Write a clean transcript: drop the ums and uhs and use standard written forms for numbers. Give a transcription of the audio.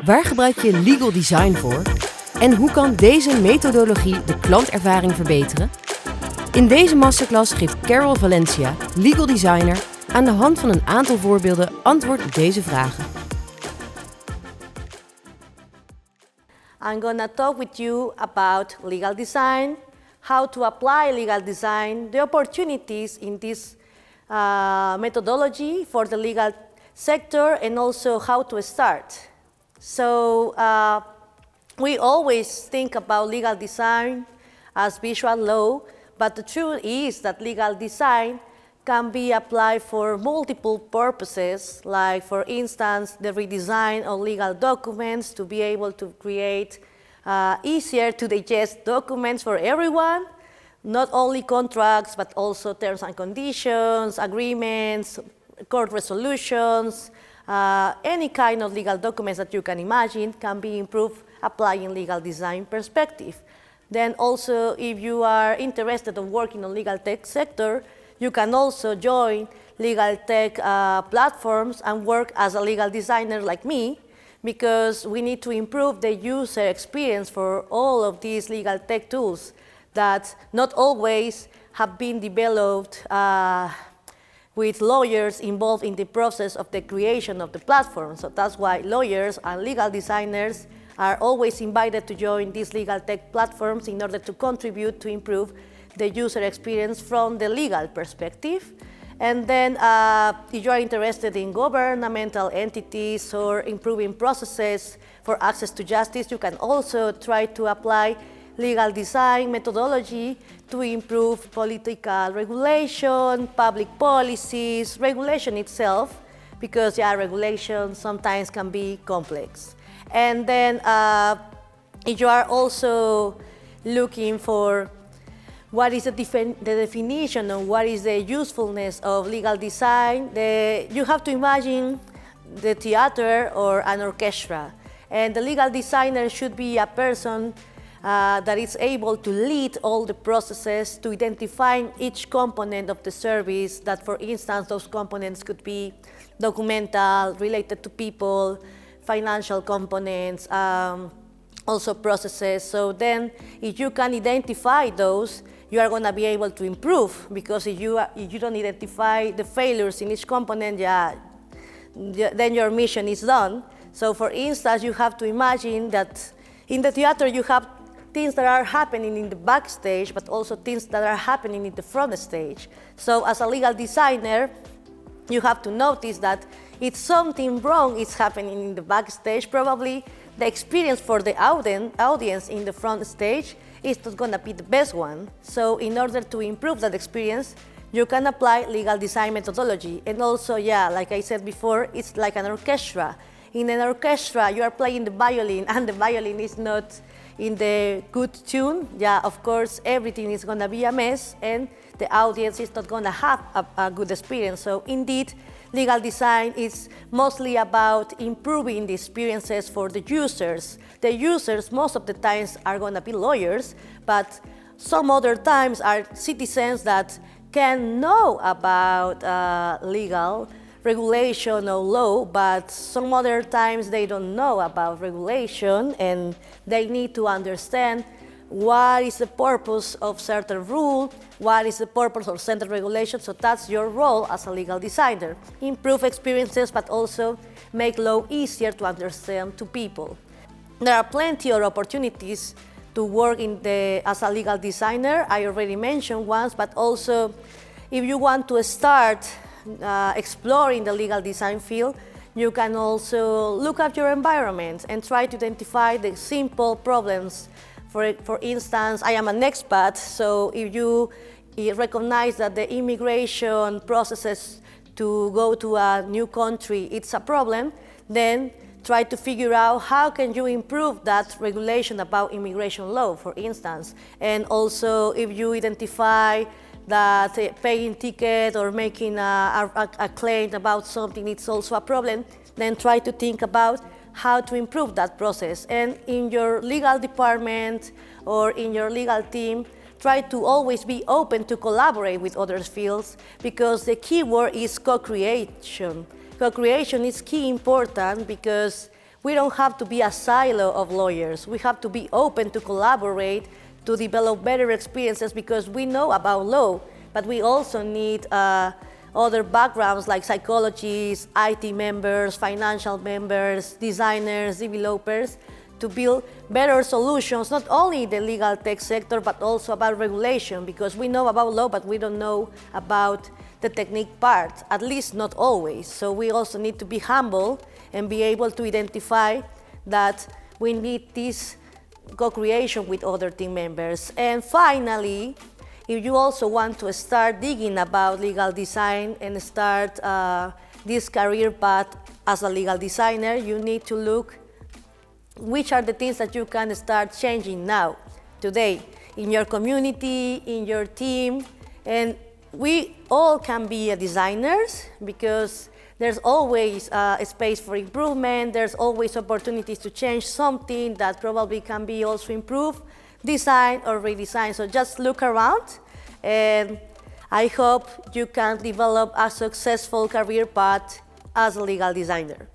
Waar gebruik je legal design voor? En hoe kan deze methodologie de klantervaring verbeteren? In deze masterclass geeft Karol Valencia, legal designer, aan de hand van een aantal voorbeelden antwoord op deze vragen. I'm going to talk with you about legal design, how to apply legal design, the opportunities in this methodology for the legal sector, and also how to start. So we always think about legal design as visual law, but the truth is that legal design can be applied for multiple purposes, like, for instance, the redesign of legal documents to be able to create easier to digest documents for everyone, not only contracts, but also terms and conditions, agreements, court resolutions, any kind of legal documents that you can imagine can be improved applying legal design perspective. Then also, if you are interested in working on legal tech sector, you can also join legal tech platforms and work as a legal designer like me, because we need to improve the user experience for all of these legal tech tools that not always have been developed with lawyers involved in the process of the creation of the platform. So that's why lawyers and legal designers are always invited to join these legal tech platforms in order to contribute to improve the user experience from the legal perspective. And then if you are interested in governmental entities or improving processes for access to justice, you can also try to apply legal design methodology to improve political regulation, public policies, regulation itself, because regulation sometimes can be complex. And then if you are also looking for what is the definition of what is the usefulness of legal design, you have to imagine the theater or an orchestra. And the legal designer should be a person that is able to lead all the processes to identify each component of the service, that, for instance, those components could be documental, related to people, financial components, also processes. So then if you can identify those, you are going to be able to improve, because if you don't identify the failures in each component, then your mission is done. So for instance, you have to imagine that in the theater you have things that are happening in the backstage, but also things that are happening in the front stage. So as a legal designer, you have to notice that if something wrong is happening in the backstage, probably the experience for the audience in the front stage is not going to be the best one. So in order to improve that experience, you can apply legal design methodology. And also, like I said before, it's like an orchestra. In an orchestra, you are playing the violin, and the violin is not in the good tune. Of course, everything is going to be a mess, and the audience is not going to have a good experience. So indeed, legal design is mostly about improving the experiences for the users. The users, most of the times, are going to be lawyers, but some other times are citizens that can know about legal regulation or law, but some other times they don't know about regulation, and they need to understand what is the purpose of certain rule, what is the purpose of certain regulation. So that's your role as a legal designer. Improve experiences, but also make law easier to understand to people. There are plenty of opportunities to work as a legal designer. I already mentioned once, but also if you want to start exploring the legal design field, you can also look at your environment and try to identify the simple problems. For instance, I am an expat, so if you recognize that the immigration processes to go to a new country, it's a problem, then try to figure out how can you improve that regulation about immigration law, for instance. And also, if you identify that paying ticket or making a claim about something, it's also a problem, then try to think about how to improve that process. And in your legal department or in your legal team, try to always be open to collaborate with other fields, because the key word is co-creation. Co-creation is key important, because we don't have to be a silo of lawyers. We have to be open to collaborate, to develop better experiences, because we know about law, but we also need other backgrounds like psychologists, IT members, financial members, designers, developers, to build better solutions, not only in the legal tech sector, but also about regulation, because we know about law, but we don't know about the technique part, at least not always. So we also need to be humble and be able to identify that we need this co-creation with other team members. And finally, if you also want to start digging about legal design and start this career path as a legal designer, you need to look which are the things that you can start changing now, today, in your community, in your team. And we all can be designers, because there's always a space for improvement. There's always opportunities to change something that probably can be also improved, design or redesign. So just look around, and I hope you can develop a successful career path as a legal designer.